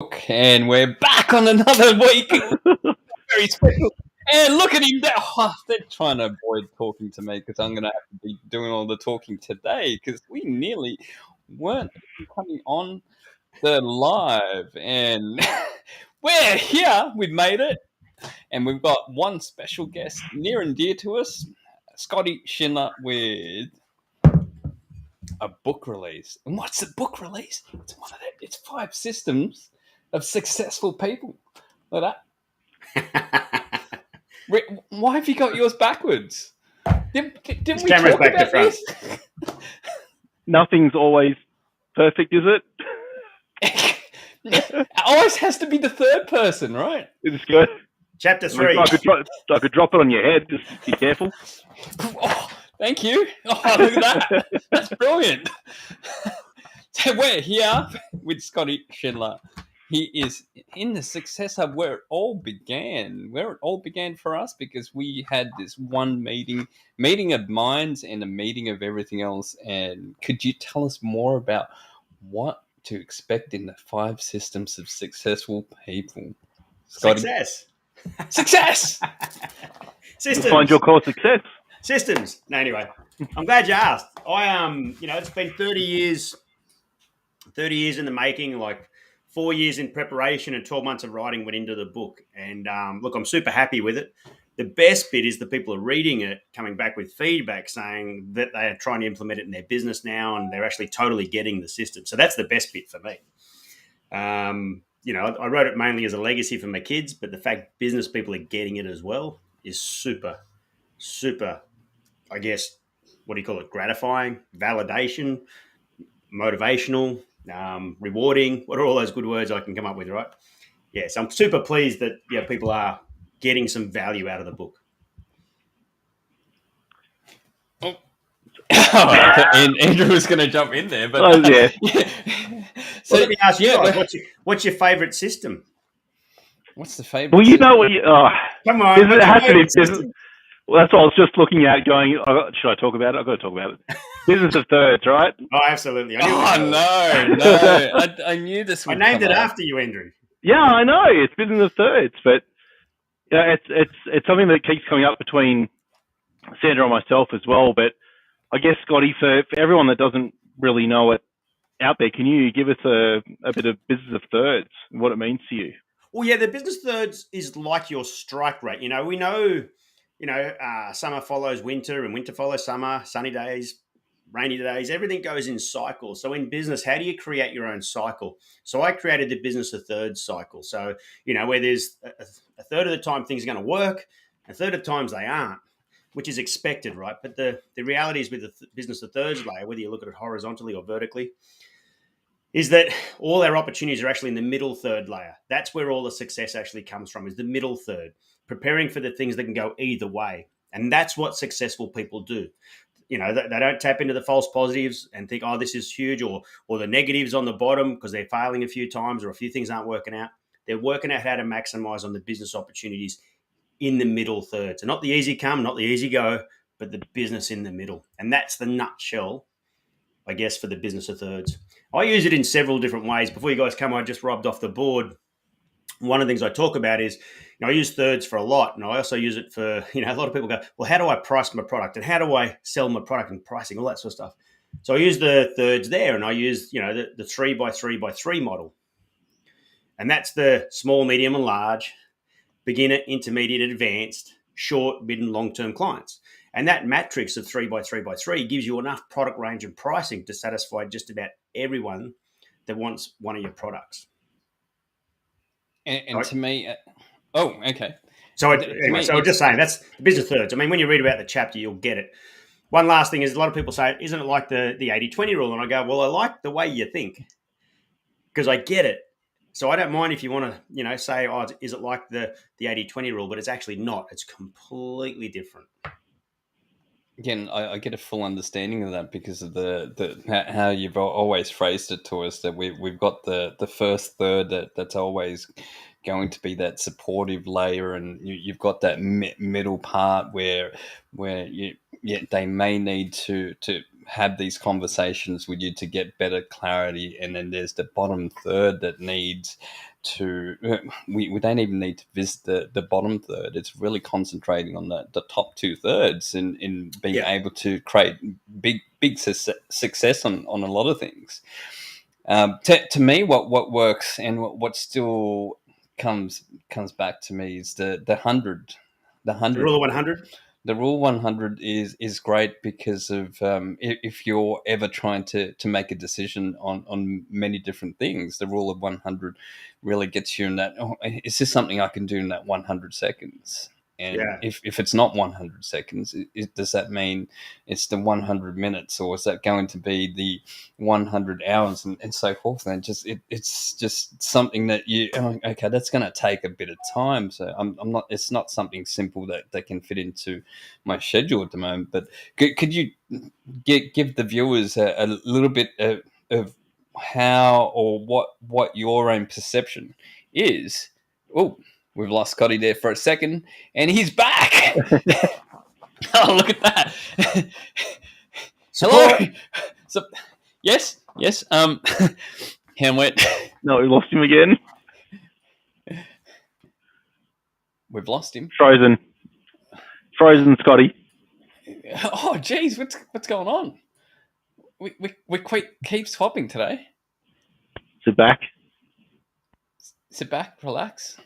And we're back on another week. Very special. And look at him. They're trying to avoid talking to me because I'm going to have to be doing all the talking today because we nearly weren't coming on the live. And we're here. We've made it. And we've got one special guest near and dear to us, Scotty Schindler, with a book release. And what's the book release? It's 5 systems of successful people. Look at that. Why have you got yours backwards? Didn't we talk back about to front. this? Nothing's always perfect, is it? Always has to be the third person, right? It's good. Chapter 3. I could drop it on your head. Just be careful. Oh, thank you. Oh, look at that. That's brilliant. So we're here with Scotty Schindler. He is in the success of where it all began. Where it all began for us because we had this one meeting of minds and a meeting of everything else. And could you tell us more about what to expect in the 5 systems of successful people? Scotty? Success! Systems. Find your core success. Systems. No, anyway, I'm glad you asked. It's been 30 years in the making, like 4 years in preparation and 12 months of writing went into the book. And look, I'm super happy with it. The best bit is the people are reading it, coming back with feedback saying that they are trying to implement it in their business now and they're actually totally getting the system. So that's the best bit for me. I wrote it mainly as a legacy for my kids, but the fact business people are getting it as well is super, super, I guess, what do you call it? Gratifying, validation, motivational, rewarding. What are all those good words I can come up with, right? Yes, I'm super pleased that people are getting some value out of the book. And Andrew was going to jump in there, but yeah. So let me ask you, what's your favorite system? What's the favorite? Well, you system? know what? Come on, it has to be business. Well, that's what I was just looking at. Going, should I talk about it? I've got to talk about it. Business of thirds, right? Oh, absolutely. No! I knew this would. I named it after you, Andrew. Yeah, I know it's business of thirds, but it's something that keeps coming up between Sandra and myself as well. But I guess, Scotty, for everyone that doesn't really know it out there, can you give us a bit of business of thirds, what it means to you? Well, yeah, the business thirds is like your strike rate. We know, summer follows winter and winter follows summer, sunny days, rainy days, everything goes in cycles. So in business, how do you create your own cycle? So I created the business of thirds cycle. So, where there's a third of the time things are going to work, a third of times they aren't, which is expected, right? But the reality is with the business of thirds layer, whether you look at it horizontally or vertically, is that all our opportunities are actually in the middle third layer. That's where all the success actually comes from, is the middle third, preparing for the things that can go either way. And that's what successful people do. They don't tap into the false positives and think, oh, this is huge, or the negatives on the bottom because they're failing a few times or a few things aren't working out. They're working out how to maximize on the business opportunities in the middle third. So not the easy come, not the easy go, but the business in the middle. And that's the nutshell, I guess, for the business of thirds. I use it in several different ways. Before you guys come, I just rubbed off the board. One of the things I talk about is, I use thirds for a lot, and I also use it for, a lot of people go, well, how do I price my product, and how do I sell my product, and pricing, all that sort of stuff. So I use the thirds there, and I use, the 3x3x3 model. And that's the small, medium, and large, beginner, intermediate, advanced, short, mid, and long-term clients. And that matrix of 3x3x3 gives you enough product range and pricing to satisfy just about everyone that wants one of your products. And to me, okay. So anyway, I'm just saying that's the business thirds. I mean, when you read about the chapter, you'll get it. One last thing is a lot of people say, isn't it like the 80-20 rule? And I go, well, I like the way you think because I get it. So I don't mind if you want to, say, oh, is it like the 80-20 rule? But it's actually not. It's completely different. Again, I get a full understanding of that because of the how you've always phrased it to us, that we've got the first third that's always going to be that supportive layer, and you've got that middle part where they may need to have these conversations with you to get better clarity, and then there's the bottom third that needs to we don't even need to visit the bottom third. It's really concentrating on the top 2/3 in being able to create big success on a lot of things. To me, what works and what still comes back to me is the 100. The rule of 100. The rule 100 is great because of if you're ever trying to make a decision on many different things, the rule of 100 really gets you in that, is this something I can do in that 100 seconds? And if it's not 100 seconds, does that mean it's the 100 minutes, or is that going to be the 100 hours and so forth? And it's just something that okay, that's going to take a bit of time. So I'm not. It's not something simple that can fit into my schedule at the moment. But could you give the viewers a little bit of how or what your own perception is? Oh. We've lost Scotty there for a second, and he's back. Oh, look at that! Hello. So, yes. Hamlet. No, we lost him again. We've lost him. Frozen, Scotty. Oh, geez, what's going on? We keep swapping today. Sit back, relax.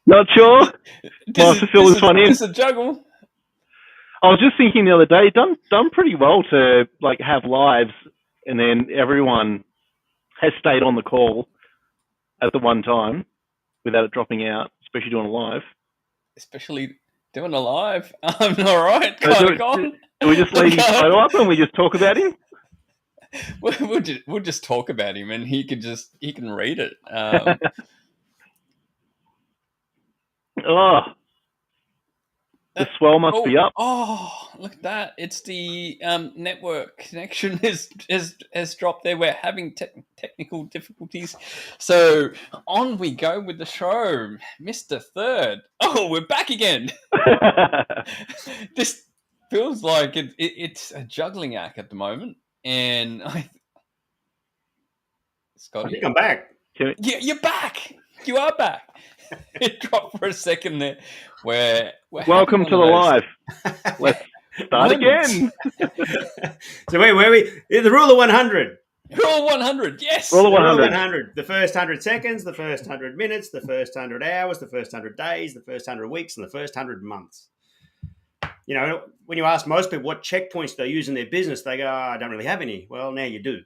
Not sure. Nice to fill this one in. It's a juggle. I was just thinking the other day, done pretty well to like have lives, and then everyone has stayed on the call at the one time without it dropping out, especially doing a live. I'm all right. Do we just leave his photo up and we just talk about him? We'll just talk about him, and he can read it. Oh, the swell must be up. Oh, look at that! It's the network connection has dropped there. We're having technical difficulties, so on we go with the show, Mr. Third. Oh, we're back again. This feels like it's a juggling act at the moment, and Scotty, I think I'm back. Yeah, you're back. You are back. It dropped for a second there. Welcome to the live. Let's start again. So where were we? The rule of 100. Rule 100, yes. Rule of 100. 100. The first 100 seconds, the first 100 minutes, the first 100 hours, the first 100 days, the first 100 weeks, and the first 100 months. You know, when you ask most people what checkpoints they use in their business, they go, I don't really have any. Well, now you do.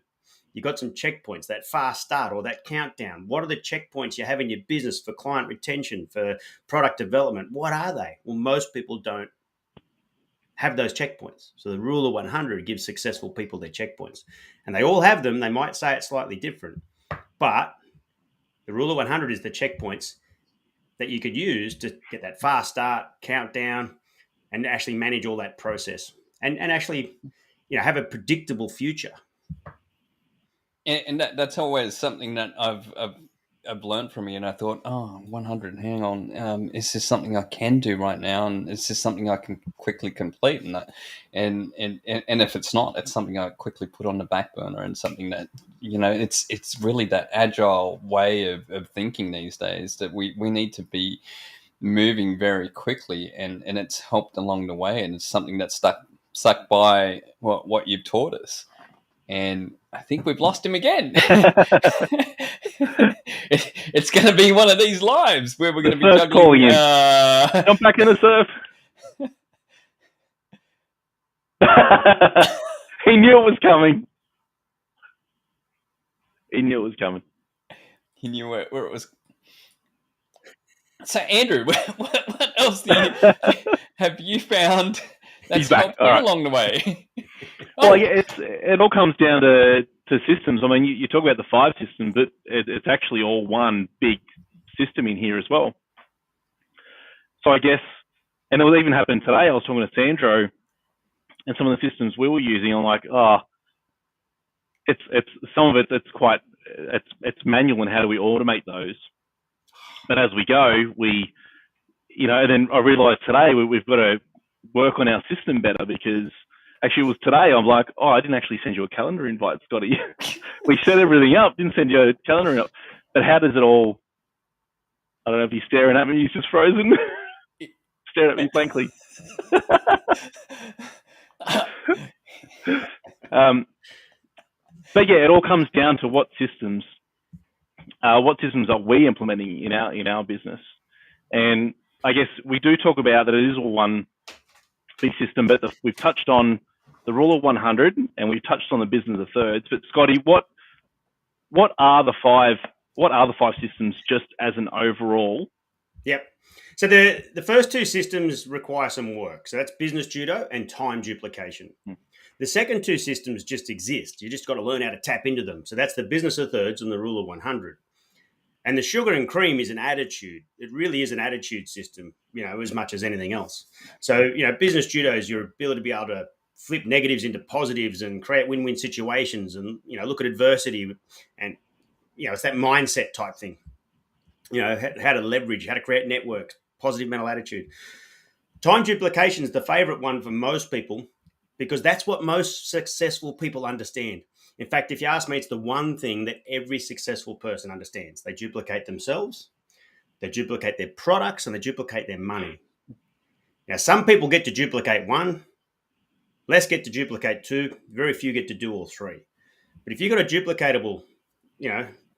You've got some checkpoints, that fast start or that countdown. What are the checkpoints you have in your business for client retention, for product development? What are they? Well, most people don't have those checkpoints. So the rule of 100 gives successful people their checkpoints. And they all have them. They might say it's slightly different. But the rule of 100 is the checkpoints that you could use to get that fast start, countdown, and actually manage all that process. And actually, have a predictable future. And that's always something that I've learned from you, and I thought, 100, hang on, is this something I can do right now, and is this something I can quickly complete, and if it's not, it's something I quickly put on the back burner, and something that it's really that agile way of thinking these days that we need to be moving very quickly, and it's helped along the way, and it's something that's stuck by what you've taught us. And I think we've lost him again. It's going to be one of these lives where we're going to be juggling. Jump back in the surf. He knew it was coming. He knew where it was. So, Andrew, what else have you found that's helped you along the way? Well, yeah, it all comes down to systems. I mean, you talk about the 5 systems, but it's actually all one big system in here as well. So I guess, and it will even happen today. I was talking to Sandro, and some of the systems we were using. I'm like, it's some of it. It's quite it's manual, and how do we automate those? But as we go, and then I realised today we've got to work on our system better, because actually it was today I'm like, oh, I didn't actually send you a calendar invite, Scotty. We set everything up, didn't send you a calendar invite. But how does it all? I don't know if you're staring at me. He's just frozen, staring at me blankly. But yeah, it all comes down to what systems are we implementing in our business. And I guess we do talk about that it is all one big system, but we've touched on the rule of 100, and we've touched on the business of thirds. But Scotty, what are the five systems just as an overall? Yep. So the first two systems require some work. So that's business judo and time duplication. The second two systems just exist. You just got to learn how to tap into them. So that's the business of thirds and the rule of 100. And the sugar and cream is an attitude. It really is an attitude system, as much as anything else. So, business judo is your ability to be able to flip negatives into positives and create win-win situations and, look at adversity. And, it's that mindset type thing, how to leverage, how to create networks, positive mental attitude. Time duplication is the favorite one for most people, because that's what most successful people understand. In fact, if you ask me, it's the one thing that every successful person understands. They duplicate themselves, they duplicate their products, and they duplicate their money. Now, some people get to duplicate one, less get to duplicate two, very few get to do all three. But if you've got a duplicatable,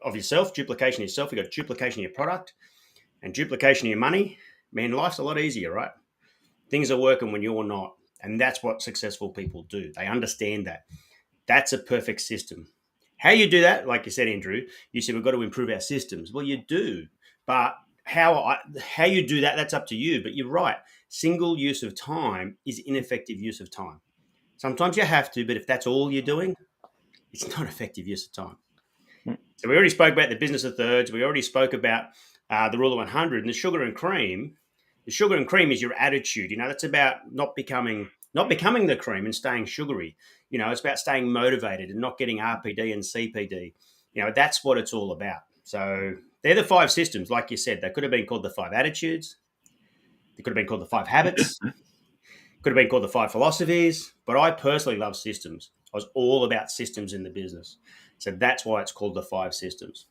of yourself, duplication of yourself, you've got duplication of your product and duplication of your money, man, life's a lot easier, right? Things are working when you're not. And that's what successful people do. They understand that. That's a perfect system. How you do that, like you said, Andrew, you said we've got to improve our systems. Well, you do. But how you do that, that's up to you. But you're right. Single use of time is ineffective use of time. Sometimes you have to, but if that's all you're doing, it's not effective use of time. So we already spoke about the business of thirds. We already spoke about the rule of 100 and the sugar and cream. The sugar and cream is your attitude. That's about not becoming the cream and staying sugary. It's about staying motivated and not getting RPD and CPD. That's what it's all about. So they're the five systems. Like you said, they could have been called the 5 attitudes. They could have been called the 5 habits. Could have been called the 5 philosophies. But I personally love systems. I was all about systems in the business. So that's why it's called the 5 systems.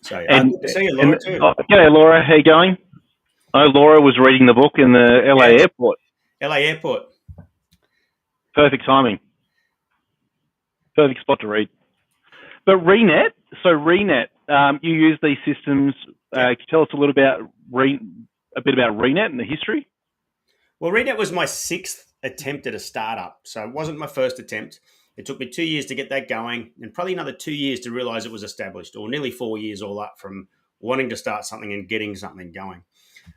So good to see you, Laura, too. G'day, Laura. How you going? Oh, Laura was reading the book in the LA airport. LA airport. Perfect timing. Perfect spot to read. But ReNet, you use these systems. Can you tell us a bit about ReNet and the history? Well, ReNet was my 6th attempt at a startup. So it wasn't my first attempt. It took me 2 years to get that going and probably another 2 years to realize it was established, or nearly 4 years all up from wanting to start something and getting something going.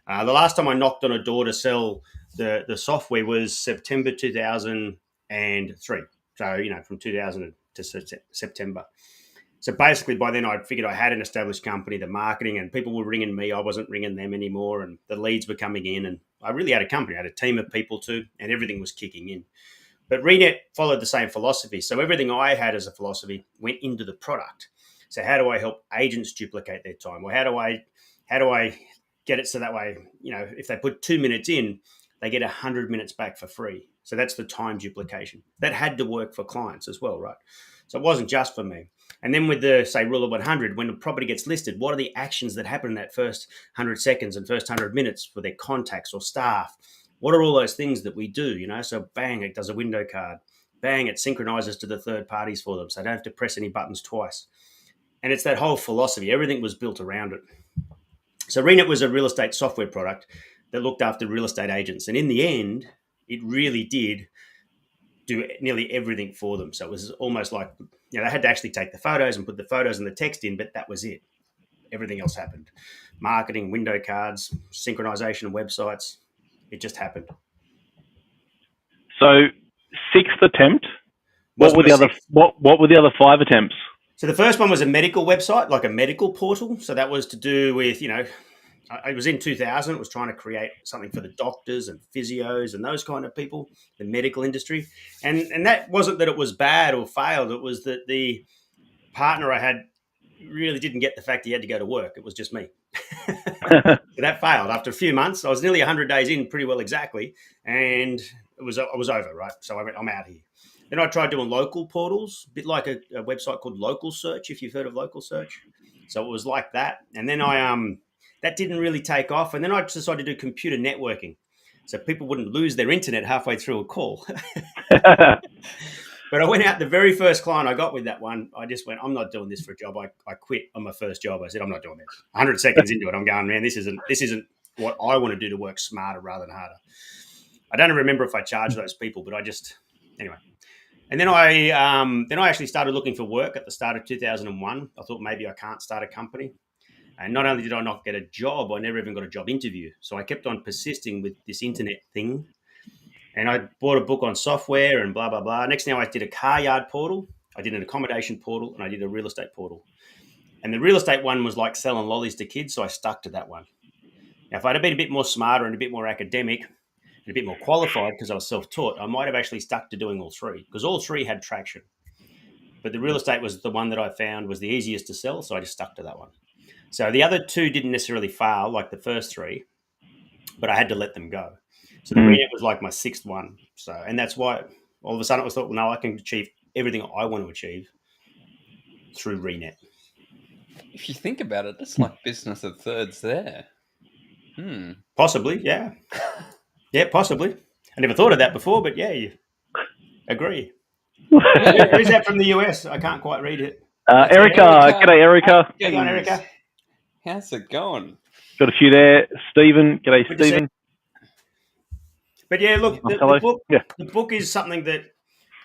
The last time I knocked on a door to sell the software was September 2003. So, from 2000 to September. So basically by then I'd figured I had an established company, the marketing, and people were ringing me. I wasn't ringing them anymore, and the leads were coming in, and I really had a company. I had a team of people too, and everything was kicking in. But ReNet followed the same philosophy. So everything I had as a philosophy went into the product. So how do I help agents duplicate their time? Well, how do I get it so that way, if they put 2 minutes in, they get 100 minutes back for free. So that's the time duplication. That had to work for clients as well, right? So it wasn't just for me. And then with the, say, rule of 100, when a property gets listed, what are the actions that happen in that first 100 seconds and first 100 minutes for their contacts or staff? What are all those things that we do, So bang, it does a window card. Bang, it synchronizes to the third parties for them. So they don't have to press any buttons twice. And it's that whole philosophy. Everything was built around it. So ReNet was a real estate software product that looked after real estate agents. And in the end, it really did do nearly everything for them. So it was almost like, they had to actually take the photos and put the photos and the text in, but that was it. Everything else happened. Marketing, window cards, synchronization of websites. It just happened. So 6th attempt. What were the other 5 attempts? So the first one was a medical website, like a medical portal. So that was to do with, it was in 2000. It was trying to create something for the doctors and physios and those kind of people, the medical industry. And that wasn't that it was bad or failed. It was that the partner I had really didn't get the fact he had to go to work. It was just me. That failed after a few months. I was nearly 100 days in, pretty well exactly, and I was over, right? So I went, I'm out here. Then I tried doing local portals, a bit like a website called Local Search, if you've heard of Local Search. So it was like that. And then that didn't really take off. And then I decided to do computer networking, so people wouldn't lose their internet halfway through a call. But I went out, the very first client I got with that one, I just went, I'm not doing this for a job. I quit on my first job. I said, I'm not doing this. 100 seconds into it, I'm going, man, this isn't what I want to do to work smarter rather than harder. I don't remember if I charged those people, but anyway. And then I actually started looking for work at the start of 2001. I thought maybe I can't start a company. And not only did I not get a job, I never even got a job interview. So I kept on persisting with this internet thing. And I bought a book on software and blah, blah, blah. Next thing I did a car yard portal. I did an accommodation portal, and I did a real estate portal. And the real estate one was like selling lollies to kids, so I stuck to that one. Now, if I'd have been a bit more smarter and a bit more academic and a bit more qualified because I was self-taught, I might have actually stuck to doing all three, because all three had traction. But the real estate was the one that I found was the easiest to sell, so I just stuck to that one. So the other two didn't necessarily fail like the first three, but I had to let them go. So the Renet was like my sixth one. So, and that's why all of a sudden I thought, well, no, I can achieve everything I want to achieve through Renet. If you think about it, that's like business of thirds there. Possibly, yeah. Yeah, possibly. I never thought of that before, but yeah, you agree. Who's that from the US? I can't quite read it. Erica. G'day, Erica. Hey, on, Erica. How's it going? Got a few there. Stephen. G'day, Good Stephen. But yeah, look, Hello. the book is something that,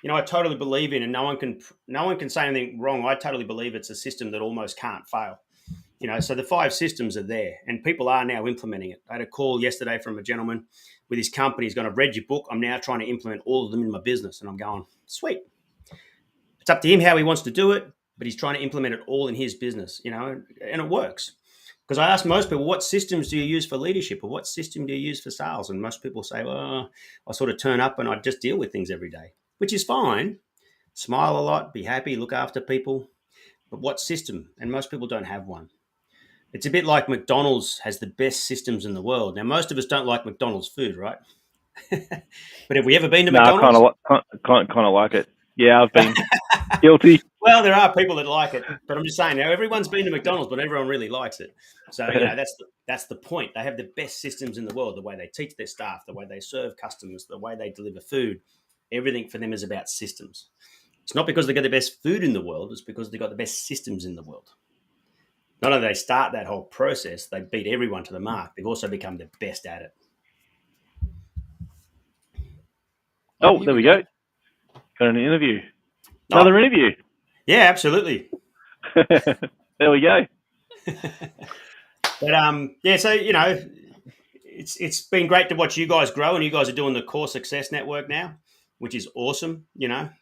I totally believe in, and no one can say anything wrong. I totally believe it's a system that almost can't fail. So the 5 systems are there, and people are now implementing it. I had a call yesterday from a gentleman with his company. He's going, I've read your book. I'm now trying to implement all of them in my business. And I'm going, sweet. It's up to him how he wants to do it, but he's trying to implement it all in his business, and it works. Because I ask most people, what systems do you use for leadership, or what system do you use for sales? And most people say, well, I sort of turn up and I just deal with things every day, which is fine. Smile a lot, be happy, look after people. But what system? And most people don't have one. It's a bit like McDonald's has the best systems in the world. Now, most of us don't like McDonald's food, right? But have we ever been to McDonald's? No, kind of like it. Yeah, I've been guilty. Well, there are people that like it, but I'm just saying, now everyone's been to McDonald's, but everyone really likes it. So, that's the point. They have the best systems in the world, the way they teach their staff, the way they serve customers, the way they deliver food. Everything for them is about systems. It's not because they've got the best food in the world, it's because they've got the best systems in the world. Not only do they start that whole process, they beat everyone to the mark. They've also become the best at it. Oh, there we go. Got an interview. Another interview. Yeah, absolutely. There we go. But so it's been great to watch you guys grow, and you guys are doing the Core Success Network now, which is awesome.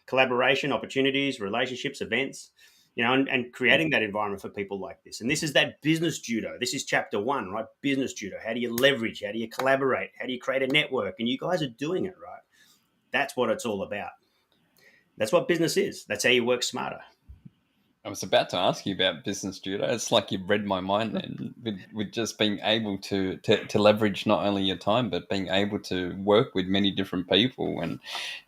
Collaboration, opportunities, relationships, events, and creating that environment for people like this. And this is that business judo. This is chapter 1, right? Business judo. How do you leverage? How do you collaborate? How do you create a network? And you guys are doing it, right? That's what it's all about. That's what business is. That's how you work smarter. I was about to ask you about business judo. It's like you've read my mind then, with just being able to leverage not only your time, but being able to work with many different people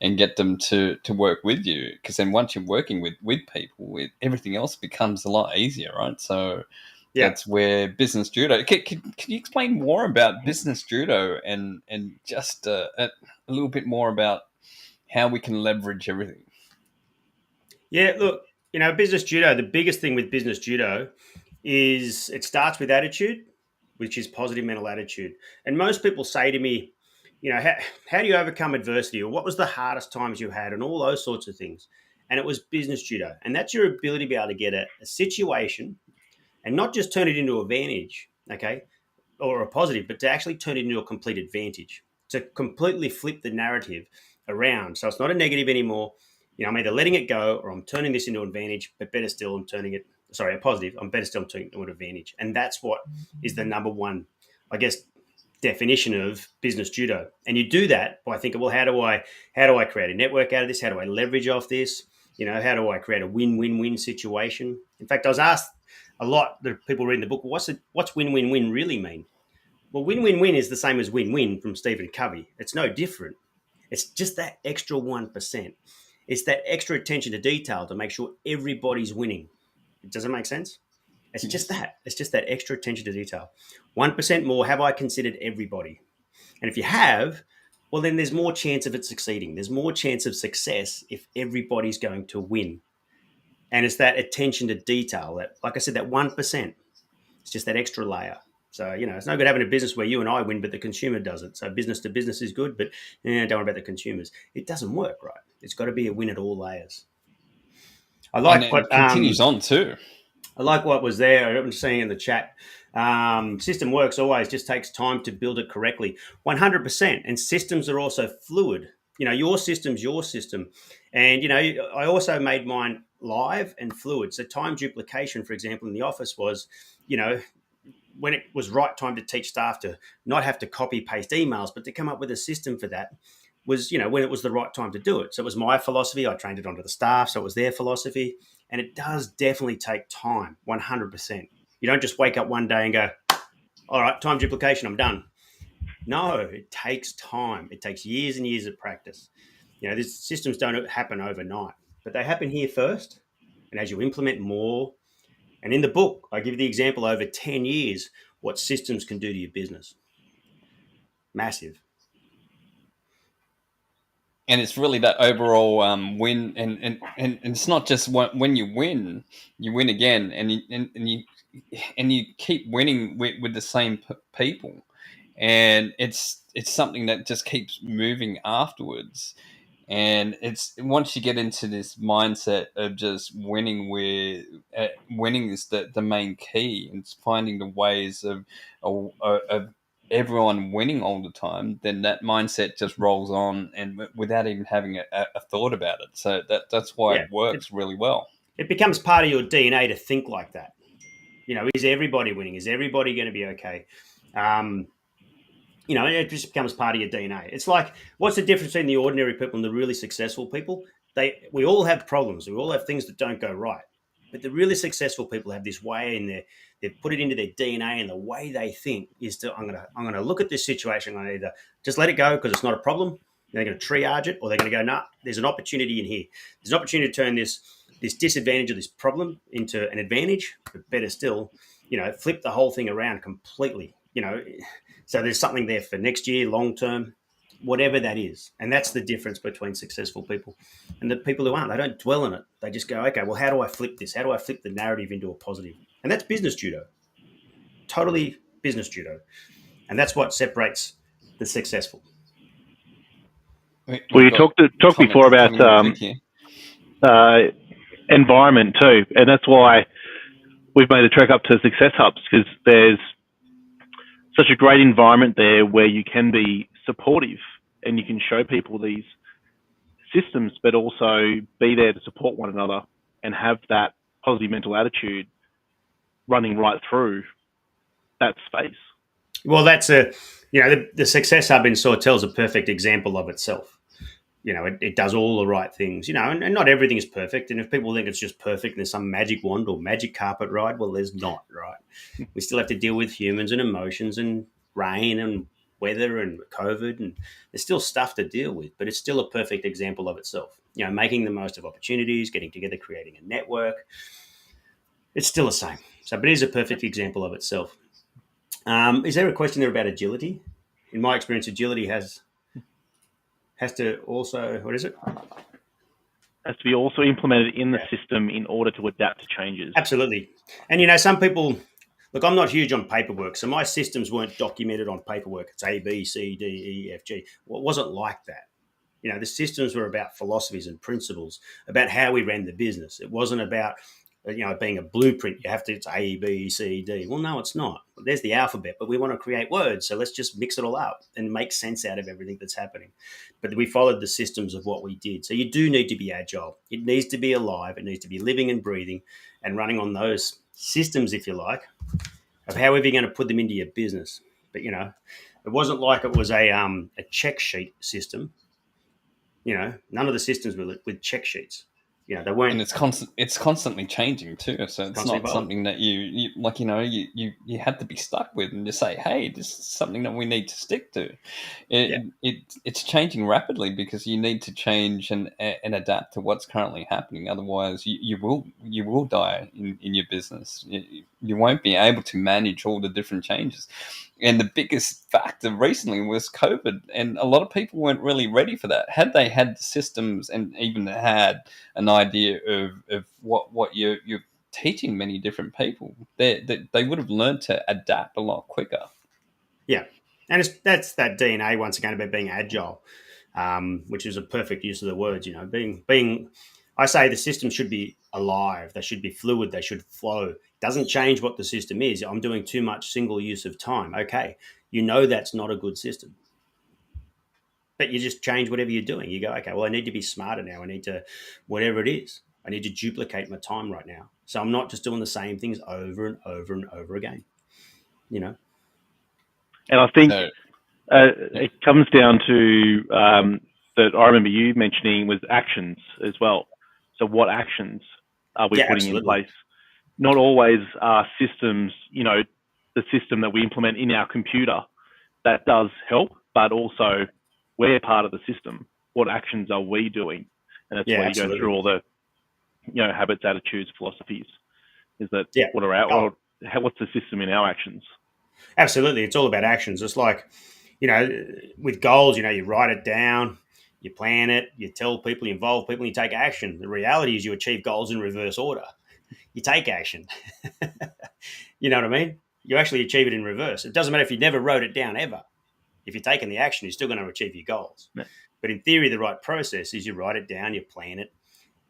and get them to work with you. Because then once you're working with people, everything else becomes a lot easier, right? So that's where business judo. Can you explain more about business judo and just a little bit more about how we can leverage everything? Yeah, look. Business judo, the biggest thing with business judo is it starts with attitude, which is positive mental attitude. And most people say to me, how do you overcome adversity, or what was the hardest times you had, and all those sorts of things. And it was business judo. And that's your ability to be able to get a situation and not just turn it into a advantage, okay, or a positive, but to actually turn it into a complete advantage, to completely flip the narrative around. So it's not a negative anymore. I'm either letting it go or I'm turning this into an advantage, but better still, a positive. I'm better still turning it into an advantage. And that's what is the number one, I guess, definition of business judo. And you do that by thinking, well, how do I create a network out of this? How do I leverage off this? How do I create a win-win-win situation? In fact, I was asked a lot, the people reading the book, what's win-win-win really mean? Well, win-win-win is the same as win-win from Stephen Covey. It's no different. It's just that extra 1%. It's that extra attention to detail to make sure everybody's winning. Does it make sense? It's just that. It's just that extra attention to detail. 1% more, have I considered everybody? And if you have, well, then there's more chance of it succeeding. There's more chance of success if everybody's going to win. And it's that attention to detail that, like I said, that 1%. It's just that extra layer. So, it's no good having a business where you and I win, but the consumer doesn't. So business to business is good, but don't worry about the consumers. It doesn't work, right? It's got to be a win at all layers. I like and what it continues on too. I like what was there. I'm seeing in the chat. System works always, just takes time to build it correctly. 100%. And systems are also fluid. Your system's your system. And, I also made mine live and fluid. So time duplication, for example, in the office was, when it was right time to teach staff to not have to copy paste emails, but to come up with a system for that was, when it was the right time to do it. So it was my philosophy. I trained it onto the staff. So it was their philosophy. And it does definitely take time, 100%. You don't just wake up one day and go, all right, time duplication, I'm done. No, it takes time. It takes years and years of practice. These systems don't happen overnight, but they happen here first. And as you implement more, and in the book, I give the example over 10 years, what systems can do to your business. Massive. And it's really that overall win, and it's not just when you win again, and you keep winning with the same people, and it's something that just keeps moving afterwards. And it's once you get into this mindset of just winning, winning is the main key. It's finding the ways of everyone winning all the time. Then that mindset just rolls on, and without even having a thought about it. So that's why it works really well. It becomes part of your DNA to think like that. Is everybody winning? Is everybody going to be okay? It just becomes part of your DNA. It's like, what's the difference between the ordinary people and the really successful people? We all have problems. We all have things that don't go right. But the really successful people have this way in there. They've put it into their DNA, and the way they think is I'm gonna look at this situation. I'm gonna either just let it go because it's not a problem. They're going to triage it, or they're going to go, nah, there's an opportunity in here. There's an opportunity to turn this disadvantage of this problem into an advantage. But better still, flip the whole thing around completely. So there's something there for next year, long term, whatever that is. And that's the difference between successful people and the people who aren't. They don't dwell on it. They just go, okay, well, how do I flip this? How do I flip the narrative into a positive? And that's business judo. Totally business judo. And that's what separates the successful. Well, you talked before about environment too. And that's why we've made a trek up to Success Hubs, because there's such a great environment there where you can be supportive and you can show people these systems, but also be there to support one another and have that positive mental attitude running right through that space. Well, that's the Success Hub in Sawtell is a perfect example of itself. It does all the right things, and not everything is perfect. And if people think it's just perfect and there's some magic wand or magic carpet ride, well, there's not, right? We still have to deal with humans and emotions and rain and weather and COVID, and there's still stuff to deal with, but it's still a perfect example of itself. Making the most of opportunities, getting together, creating a network. It's still the same. So, but it is a perfect example of itself. Is there a question there about agility? In my experience, agility has to also, what is it? Has to be also implemented in the system in order to adapt to changes. Absolutely. And, some people, look, I'm not huge on paperwork, so my systems weren't documented on paperwork. It's A, B, C, D, E, F, G. Well, it wasn't like that. The systems were about philosophies and principles, about how we ran the business. It wasn't about, being a blueprint. You have to, it's A, B, C, D. Well, no, it's not. There's the alphabet, but we want to create words. So let's just mix it all up and make sense out of everything that's happening. But we followed the systems of what we did. So you do need to be agile. It needs to be alive. It needs to be living and breathing and running on those systems, if you like, of however you're going to put them into your business. But, it wasn't like it was a check sheet system. None of the systems were with check sheets. They weren't. And it's constantly changing too. So it's Constantly not something that you like. You had to be stuck with and just say, "Hey, this is something that we need to stick to." It's changing rapidly because you need to change and adapt to what's currently happening. Otherwise, you will die in your business. You won't be able to manage all the different changes. And the biggest factor recently was COVID, and a lot of people weren't really ready for that. Had they had the systems and even had an idea of what you're teaching many different people, they would have learned to adapt a lot quicker. Yeah, and that's that DNA once again about being agile, which is a perfect use of the words. Being. I say the system should be alive. They should be fluid. They should flow. Doesn't change what the system is. I'm doing too much single use of time. Okay, that's not a good system. But you just change whatever you're doing. You go, okay, well, I need to be smarter now. I need to, whatever it is, I need to duplicate my time right now. So I'm not just doing the same things over and over and over again. And I think it comes down to that I remember you mentioning was actions as well. So what actions are we putting in place? Not always are systems, the system that we implement in our computer that does help, but also we're part of the system. What actions are we doing? And that's where you go through all the, habits, attitudes, philosophies. Is that what's the system in our actions? Absolutely. It's all about actions. It's like, with goals, you write it down, you plan it, you tell people, you involve people, you take action. The reality is you achieve goals in reverse order. You take action. You know what I mean? You actually achieve it in reverse. It doesn't matter if you never wrote it down ever. If you're taking the action, you're still going to achieve your goals. Yeah. But in theory, the right process is you write it down, you plan it,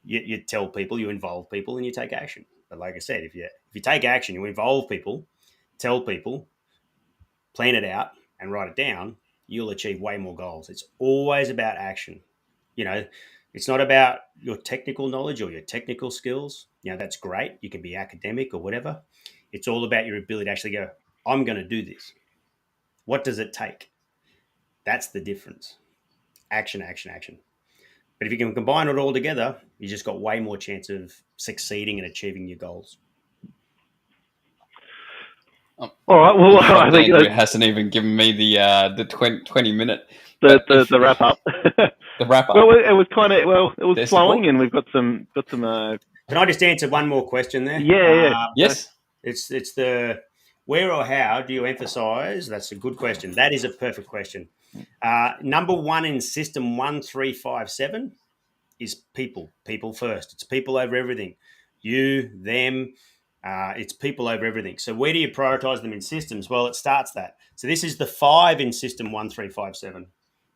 you tell people, you involve people, and you take action. But like I said, if you take action, you involve people, tell people, plan it out, and write it down, you'll achieve way more goals. It's always about action. It's not about your technical knowledge or your technical skills. That's great. You can be academic or whatever. It's all about your ability to actually go, I'm going to do this. What does it take? That's the difference. Action, action, action. But if you can combine it all together, you just got way more chance of succeeding and achieving your goals. All right. Well, I think it hasn't even given me the 20 minute the wrap up. The wrap up. Well, it was it was flowing, and we've got some. Can I just answer one more question there? Yeah. Yes. It's the where or how do you emphasize? That's a good question. That is a perfect question. Number one in system 1357 is people. People first. It's people over everything. You, them. It's people over everything. So where do you prioritize them in systems? Well, it starts that. So this is the 5 in system 1357.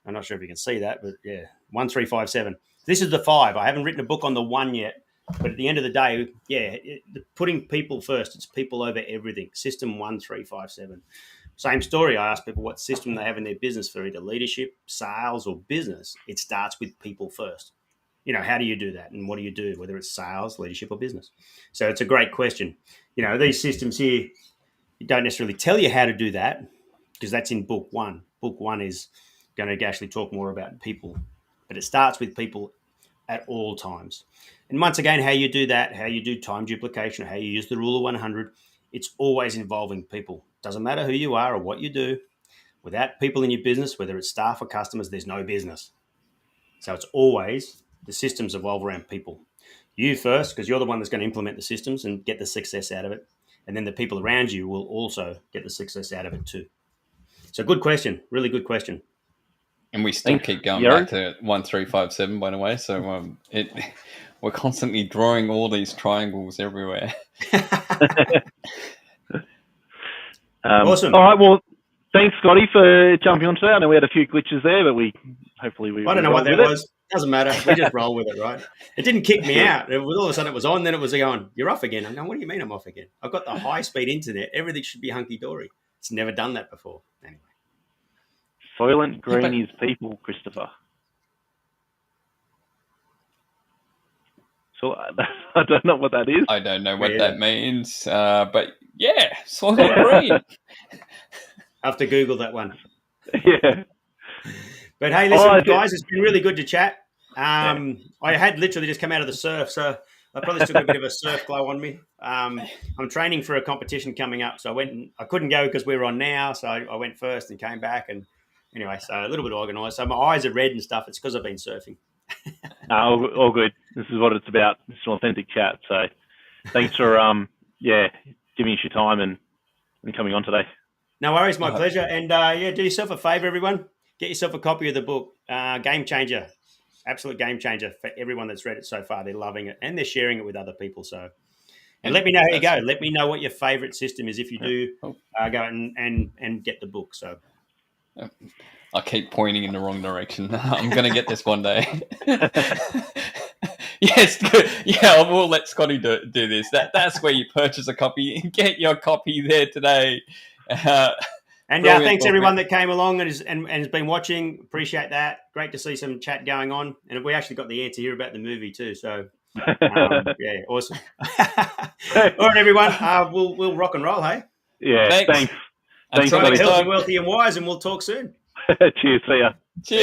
I'm not sure if you can see that, but yeah, 1357. This is the 5. I haven't written a book on the 1 yet, but at the end of the day, putting people first. It's people over everything. System 1357. Same story. I ask people what system they have in their business for either leadership, sales, or business. It starts with people first. How do you do that? And what do you do, whether it's sales, leadership, or business? So it's a great question. These systems here, you don't necessarily tell you how to do that because that's in book 1. Book 1 is going to actually talk more about people, but it starts with people at all times. And once again, how you do that, how you do time duplication, how you use the rule of 100, it's always involving people. Doesn't matter who you are or what you do. Without people in your business, whether it's staff or customers, there's no business. So it's always the systems evolve around people. You first, because you're the one that's going to implement the systems and get the success out of it. And then the people around you will also get the success out of it too. So good question. Really good question. And we still keep going back to 1357, by the way. So we're constantly drawing all these triangles everywhere. Awesome. All right. Well, thanks, Scotty, for jumping on today. I know we had a few glitches there, but hopefully we. I don't know what that was. Doesn't matter. We just roll with it, right? It didn't kick me out. All of a sudden it was on, then it was going, you're off again. I'm going, what do you mean I'm off again? I've got the high-speed internet. Everything should be hunky-dory. It's never done that before. Anyway. Soylent Green is people, Christopher. So I don't know what that is. I don't know what that means. But yeah, Soylent Green. I have to Google that one. Yeah. But hey, listen, guys, it's been really good to chat. I had literally just come out of the surf, so I probably still got a bit of a surf glow on me. I'm training for a competition coming up, so I couldn't go because we were on now, so I went first and came back, and anyway, so a little bit organised. So my eyes are red and stuff. It's because I've been surfing. All good. This is what it's about. It's an authentic chat. So thanks for giving us your time and coming on today. No worries, my pleasure. And do yourself a favour, everyone. Get yourself a copy of the book, Game Changer. Absolute game changer for everyone that's read it so far. They're loving it and they're sharing it with other people. So, and let me know how you go. Let me know what your favourite system is if you do go and get the book. So, I keep pointing in the wrong direction. I'm going to get this one day. Yes, good. Yeah, we'll let Scotty do this. That's where you purchase a copy. Get your copy there today. And thanks everyone that came along and has been watching. Appreciate that. Great to see some chat going on. And we actually got the air to hear about the movie too. So, awesome. All right, everyone. We'll rock and roll, hey? Yeah, thanks. Thanks, healthy, wealthy and wise, and we'll talk soon. Cheers. See ya. Cheers.